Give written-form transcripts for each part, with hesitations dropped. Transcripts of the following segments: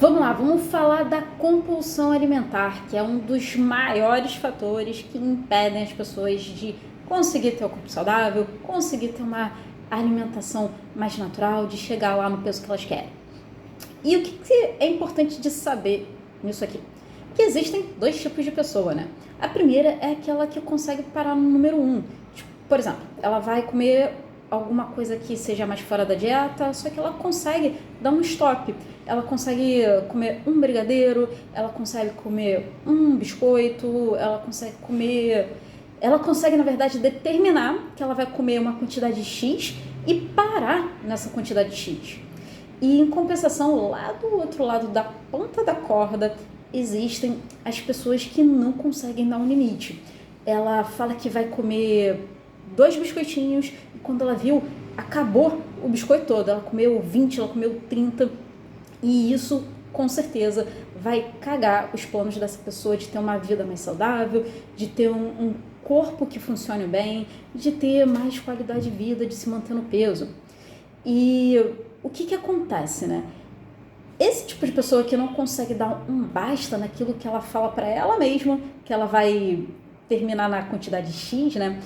Vamos lá, vamos falar da compulsão alimentar, que é um dos maiores fatores que impedem as pessoas de conseguir ter um corpo saudável, conseguir ter uma alimentação mais natural, de chegar lá no peso que elas querem. E o que é importante de saber nisso aqui? Que existem dois tipos de pessoa, né? A primeira é aquela que consegue parar no número 1. Tipo, por exemplo, ela vai comer alguma coisa que seja mais fora da dieta, só que ela consegue dar um stop. Ela consegue comer um brigadeiro, ela consegue comer um biscoito, ela consegue, na verdade, determinar que ela vai comer uma quantidade X e parar nessa quantidade X. E em compensação, lá do outro lado da ponta da corda, existem as pessoas que não conseguem dar um limite. Ela fala que vai comer 2 biscoitinhos e quando ela viu, acabou o biscoito todo. Ela comeu 20, ela comeu 30 e isso, com certeza, vai cagar os planos dessa pessoa de ter uma vida mais saudável, de ter um corpo que funcione bem, de ter mais qualidade de vida, de se manter no peso. E o que acontece, né? Esse tipo de pessoa que não consegue dar um basta naquilo que ela fala para ela mesma, que ela vai terminar na quantidade X, né?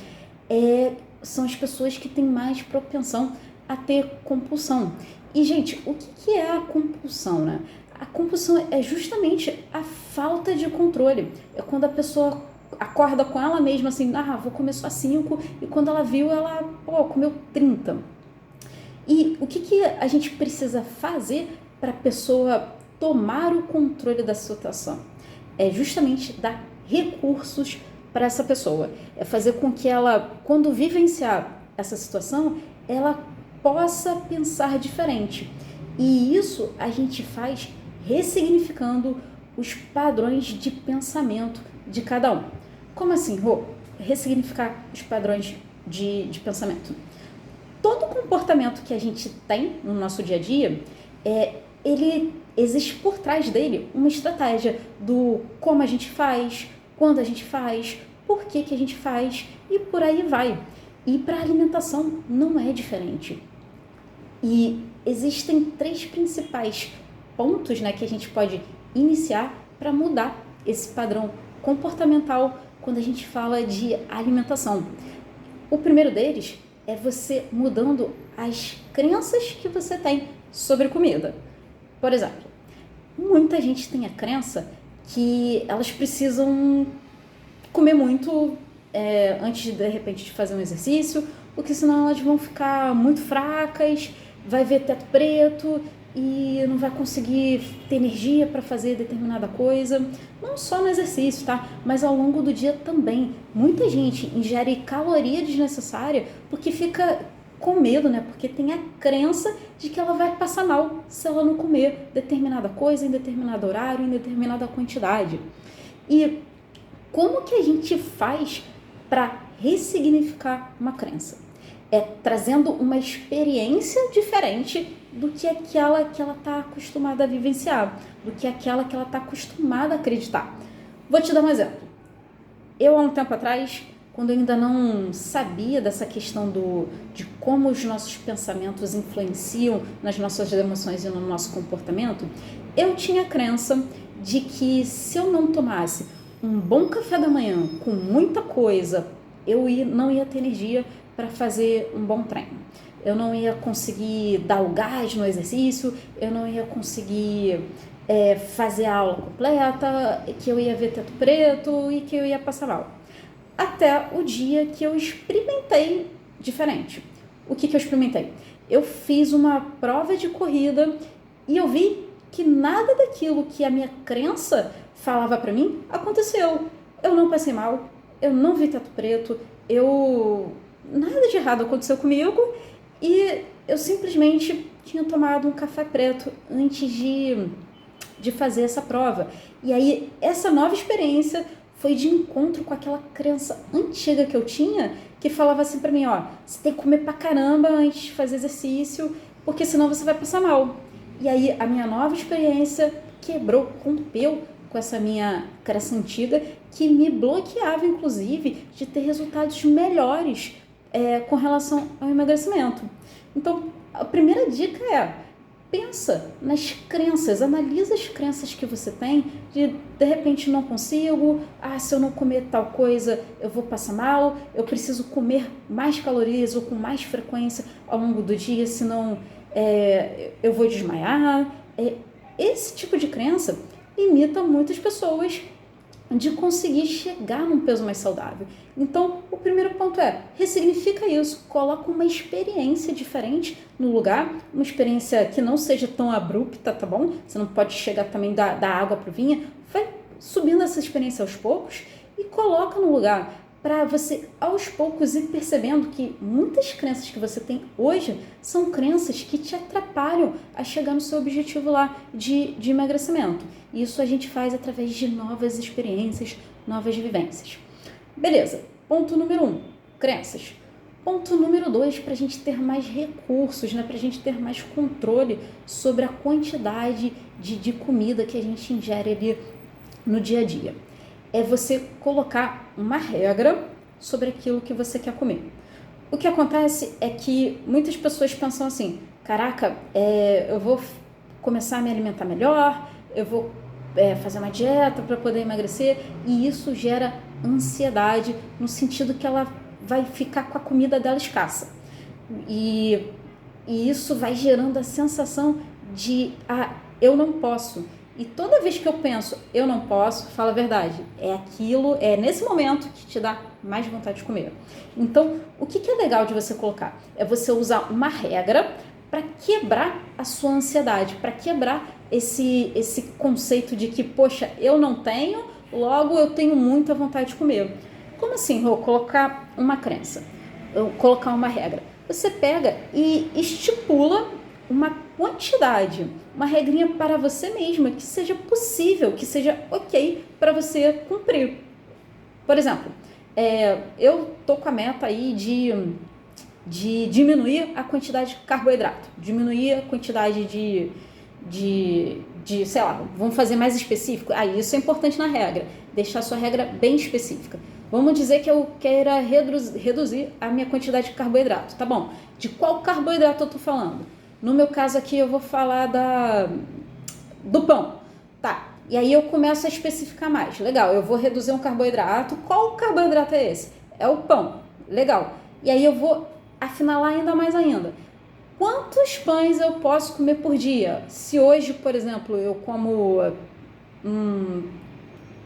São as pessoas que têm mais propensão a ter compulsão. E, gente, o que é a compulsão, né? A compulsão é justamente a falta de controle. É quando a pessoa acorda com ela mesma assim, vou comer só 5, e quando ela viu, ela comeu 30. E o que a gente precisa fazer para a pessoa tomar o controle da situação? É justamente dar recursos para essa pessoa. É fazer com que ela, quando vivenciar essa situação, ela possa pensar diferente. E isso a gente faz ressignificando os padrões de pensamento de cada um. Como assim, Rô? Ressignificar os padrões de pensamento. Todo comportamento que a gente tem no nosso dia a dia, ele existe por trás dele uma estratégia do como a gente faz, quando a gente faz, por que a gente faz e por aí vai. E para a alimentação não é diferente. E existem 3 principais pontos, né, que a gente pode iniciar para mudar esse padrão comportamental quando a gente fala de alimentação. O primeiro deles é você mudando as crenças que você tem sobre comida. Por exemplo, muita gente tem a crença que elas precisam comer muito antes, de repente, de fazer um exercício, porque senão elas vão ficar muito fracas, vai ver teto preto e não vai conseguir ter energia para fazer determinada coisa. Não só no exercício, tá? Mas ao longo do dia também. Muita gente ingere caloria desnecessária porque fica com medo, né? Porque tem a crença de que ela vai passar mal se ela não comer determinada coisa em determinado horário, em determinada quantidade. E como que a gente faz para ressignificar uma crença? Trazendo uma experiência diferente do que aquela que ela está acostumada a vivenciar, do que aquela que ela está acostumada a acreditar. Vou te dar um exemplo. Eu, há um tempo atrás, quando eu ainda não sabia dessa questão de como os nossos pensamentos influenciam nas nossas emoções e no nosso comportamento, eu tinha a crença de que se eu não tomasse um bom café da manhã com muita coisa, não ia ter energia para fazer um bom treino. Eu não ia conseguir dar o gás no exercício, eu não ia conseguir fazer a aula completa, que eu ia ver teto preto e que eu ia passar mal. Até o dia que eu experimentei diferente. O que eu experimentei? Eu fiz uma prova de corrida e eu vi que nada daquilo que a minha crença falava para mim aconteceu. Eu não passei mal, eu não vi teto preto, nada de errado aconteceu comigo e eu simplesmente tinha tomado um café preto antes de fazer essa prova. E aí, essa nova experiência foi de encontro com aquela crença antiga que eu tinha, que falava assim pra mim, você tem que comer pra caramba antes de fazer exercício, porque senão você vai passar mal. E aí, a minha nova experiência rompeu com essa minha crença antiga, que me bloqueava, inclusive, de ter resultados melhores com relação ao emagrecimento. Então, a primeira dica pensa nas crenças, analisa as crenças que você tem de repente não consigo, se eu não comer tal coisa eu vou passar mal, eu preciso comer mais calorias ou com mais frequência ao longo do dia, senão eu vou desmaiar. Esse tipo de crença limita muitas pessoas de conseguir chegar num peso mais saudável. Então, o primeiro ponto é, ressignifica isso, coloca uma experiência diferente no lugar, uma experiência que não seja tão abrupta, tá bom? Você não pode chegar também da água pro vinho, vai subindo essa experiência aos poucos e coloca no lugar para você, aos poucos, ir percebendo que muitas crenças que você tem hoje são crenças que te atrapalham a chegar no seu objetivo lá de emagrecimento. Isso a gente faz através de novas experiências, novas vivências. Beleza, ponto número 1, crenças. Ponto número 2, para a gente ter mais recursos, né? Para a gente ter mais controle sobre a quantidade de comida que a gente ingere ali no dia a dia. É você colocar uma regra sobre aquilo que você quer comer. O que acontece é que muitas pessoas pensam assim, caraca, eu vou começar a me alimentar melhor, eu vou fazer uma dieta para poder emagrecer, e isso gera ansiedade no sentido que ela vai ficar com a comida dela escassa. E isso vai gerando a sensação de, eu não posso. E toda vez que eu penso, eu não posso, fala a verdade, é nesse momento que te dá mais vontade de comer. Então, o que é legal de você colocar? É você usar uma regra para quebrar a sua ansiedade, para quebrar esse conceito de que, poxa, eu não tenho, logo eu tenho muita vontade de comer. Como assim, Rô? Colocar uma crença, colocar uma regra. Você pega e estipula uma quantidade, uma regrinha para você mesma que seja possível, que seja ok para você cumprir. Por exemplo, eu tô com a meta aí de diminuir a quantidade de carboidrato, diminuir a quantidade de sei lá, vamos fazer mais específico. Isso é importante na regra, deixar a sua regra bem específica. Vamos dizer que eu queira reduzir a minha quantidade de carboidrato, tá bom? De qual carboidrato eu tô falando? No meu caso aqui eu vou falar do pão, tá? E aí eu começo a especificar mais. Legal, eu vou reduzir um carboidrato. Qual carboidrato é esse? É o pão. Legal. E aí eu vou afinalar ainda mais ainda. Quantos pães eu posso comer por dia? Se hoje, por exemplo, eu como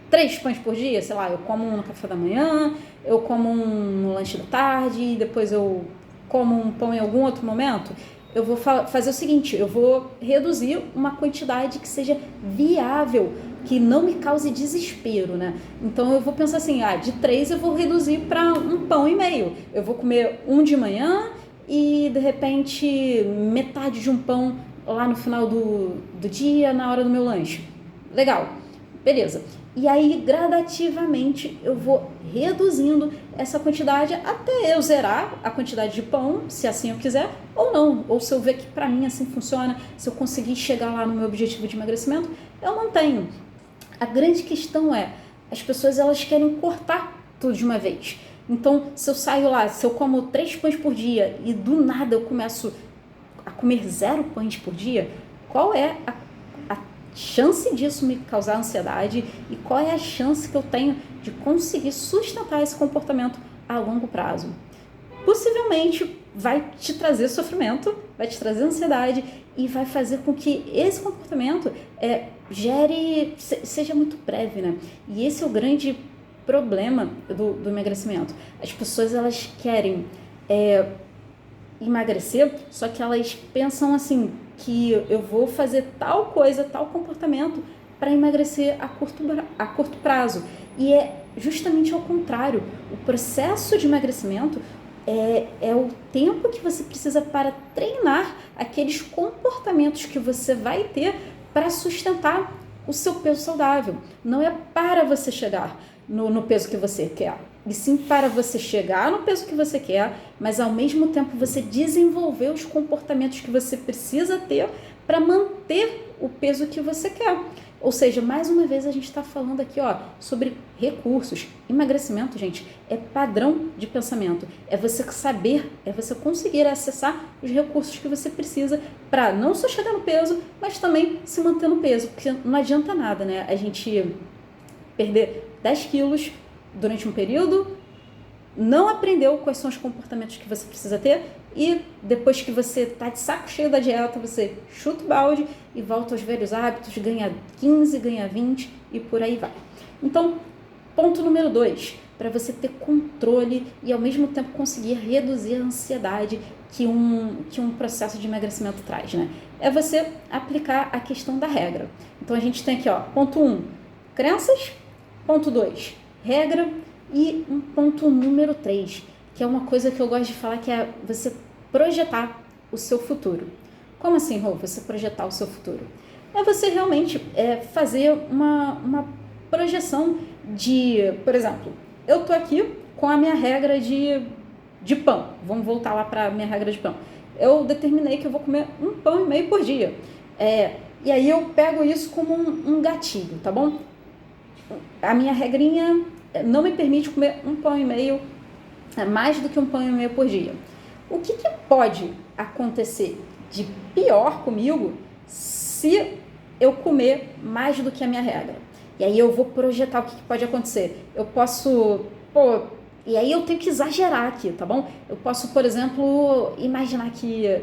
3 pães por dia, sei lá, eu como um no café da manhã, eu como um no lanche da tarde, depois eu como um pão em algum outro momento, eu vou fazer o seguinte, eu vou reduzir uma quantidade que seja viável, que não me cause desespero, né? Então eu vou pensar assim, de 3 eu vou reduzir para 1,5 pão. Eu vou comer um de manhã e de repente metade de um pão lá no final do dia, na hora do meu lanche. Legal, beleza. E aí gradativamente eu vou reduzindo essa quantidade até eu zerar a quantidade de pão, se assim eu quiser, ou não, ou se eu ver que para mim assim funciona, se eu conseguir chegar lá no meu objetivo de emagrecimento, eu mantenho. A grande questão é, as pessoas elas querem cortar tudo de uma vez. Então, se eu saio lá, se eu como 3 pães por dia e do nada eu começo a comer 0 pães por dia, qual é a chance disso me causar ansiedade e qual é a chance que eu tenho de conseguir sustentar esse comportamento a longo prazo? Possivelmente vai te trazer sofrimento, vai te trazer ansiedade e vai fazer com que esse comportamento seja muito breve, né? E esse é o grande problema do emagrecimento. As pessoas elas querem emagrecer, só que elas pensam assim, que eu vou fazer tal coisa, tal comportamento para emagrecer a curto prazo. E é justamente ao contrário. O processo de emagrecimento é o tempo que você precisa para treinar aqueles comportamentos que você vai ter para sustentar o seu peso saudável. Não é para você chegar no peso que você quer, e sim para você chegar no peso que você quer, mas ao mesmo tempo você desenvolver os comportamentos que você precisa ter para manter o peso que você quer. Ou seja, mais uma vez a gente está falando aqui, ó, sobre recursos. Emagrecimento, gente, é padrão de pensamento. É você saber, é você conseguir acessar os recursos que você precisa para não só chegar no peso, mas também se manter no peso. Porque não adianta nada, né? A gente perder 10 quilos durante um período, não aprendeu quais são os comportamentos que você precisa ter e depois que você tá de saco cheio da dieta, você chuta o balde e volta aos velhos hábitos, ganha 15, ganha 20 e por aí vai. Então, ponto número 2, para você ter controle e ao mesmo tempo conseguir reduzir a ansiedade que um processo de emagrecimento traz, né? É você aplicar a questão da regra. Então, a gente tem aqui, ó, ponto 1, crenças, ponto 2, regra, e um ponto número 3, que é uma coisa que eu gosto de falar, que é você projetar o seu futuro. Como assim, Rô, você projetar o seu futuro? É você realmente fazer uma projeção de, por exemplo, eu tô aqui com a minha regra de pão. Vamos voltar lá para a minha regra de pão. Eu determinei que eu vou comer 1,5 pão por dia. E aí eu pego isso como um gatilho, tá bom? A minha regrinha não me permite comer 1,5 pão, mais do que 1,5 pão por dia. O que pode acontecer de pior comigo se eu comer mais do que a minha regra? E aí eu vou projetar o que pode acontecer. Eu posso, e aí eu tenho que exagerar aqui, tá bom? Eu posso, por exemplo, imaginar que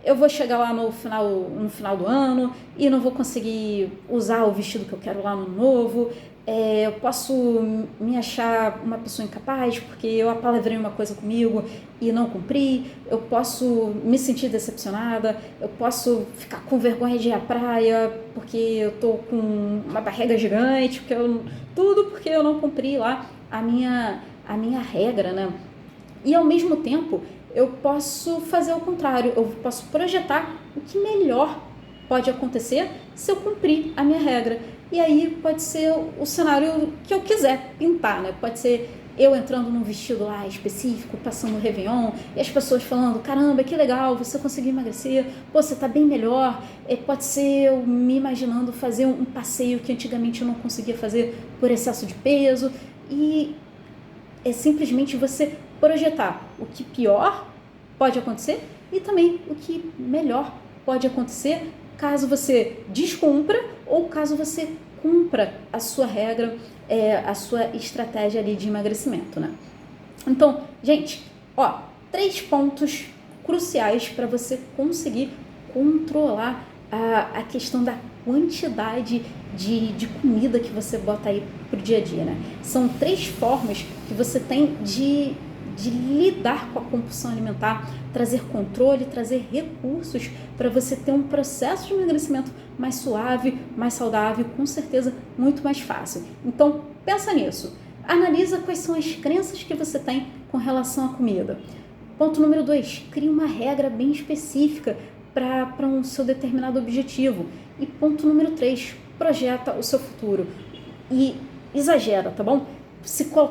eu vou chegar lá no final do ano e não vou conseguir usar o vestido que eu quero lá no novo. Eu posso me achar uma pessoa incapaz porque eu apalavrei uma coisa comigo e não cumpri. Eu posso me sentir decepcionada. Eu posso ficar com vergonha de ir à praia porque eu tô com uma barriga gigante, tudo porque eu não cumpri lá a minha regra, né? E ao mesmo tempo eu posso fazer o contrário. Eu posso projetar o que melhor pode acontecer se eu cumprir a minha regra. E aí pode ser o cenário que eu quiser pintar, né? Pode ser eu entrando num vestido lá específico, passando o Réveillon, e as pessoas falando, caramba, que legal, você conseguiu emagrecer, pô, você tá bem melhor. Pode ser eu me imaginando fazer um passeio que antigamente eu não conseguia fazer por excesso de peso. E é simplesmente você projetar o que pior pode acontecer e também o que melhor pode acontecer caso você descumpra ou caso você cumpra a sua regra, a sua estratégia ali de emagrecimento, né? Então, gente, 3 pontos cruciais para você conseguir controlar a questão da quantidade de comida que você bota aí pro dia a dia, né? São 3 formas que você tem de lidar com a compulsão alimentar, trazer controle, trazer recursos para você ter um processo de emagrecimento mais suave, mais saudável, com certeza muito mais fácil. Então, pensa nisso. Analisa quais são as crenças que você tem com relação à comida. Ponto número 2, crie uma regra bem específica para um seu determinado objetivo. E ponto número 3, projeta o seu futuro. E exagera, tá bom?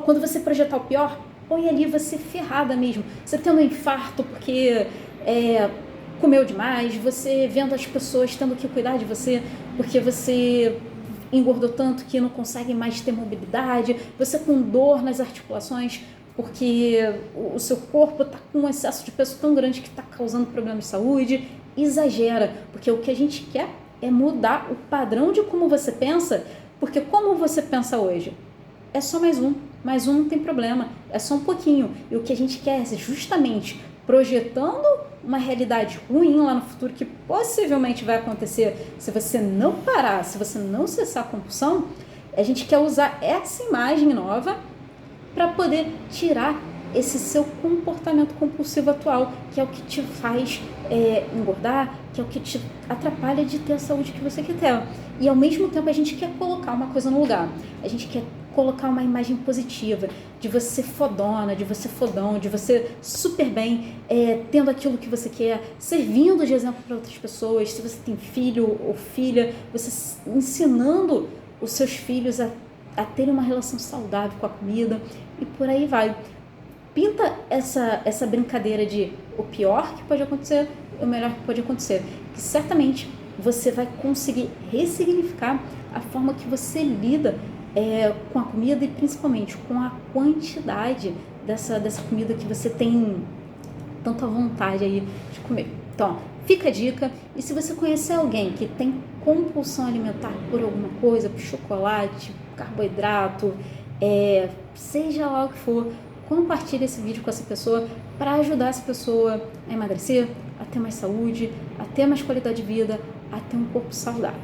Quando você projetar o pior, põe ali você ferrada mesmo. Você tendo um infarto porque comeu demais, você vendo as pessoas tendo que cuidar de você porque você engordou tanto que não consegue mais ter mobilidade, você com dor nas articulações porque o seu corpo está com um excesso de peso tão grande que está causando problemas de saúde. Exagera, porque o que a gente quer é mudar o padrão de como você pensa, porque como você pensa hoje? É só mais um não tem problema, é só um pouquinho. E o que a gente quer é justamente projetando uma realidade ruim lá no futuro que possivelmente vai acontecer se você não parar, se você não cessar a compulsão. A gente quer usar essa imagem nova para poder tirar esse seu comportamento compulsivo atual, que é o que te faz engordar, que é o que te atrapalha de ter a saúde que você quer ter. E ao mesmo tempo a gente quer colocar uma coisa no lugar. A gente quer colocar uma imagem positiva, de você fodona, de você fodão, de você super bem, tendo aquilo que você quer, servindo de exemplo para outras pessoas. Se você tem filho ou filha, você ensinando os seus filhos a terem uma relação saudável com a comida e por aí vai. Pinta essa brincadeira de o pior que pode acontecer, o melhor que pode acontecer, que certamente você vai conseguir ressignificar a forma que você lida com a comida e principalmente com a quantidade dessa comida que você tem tanta vontade aí de comer. Então, fica a dica. E se você conhecer alguém que tem compulsão alimentar por alguma coisa, por chocolate, carboidrato, seja lá o que for, compartilhe esse vídeo com essa pessoa para ajudar essa pessoa a emagrecer, a ter mais saúde, a ter mais qualidade de vida, a ter um corpo saudável.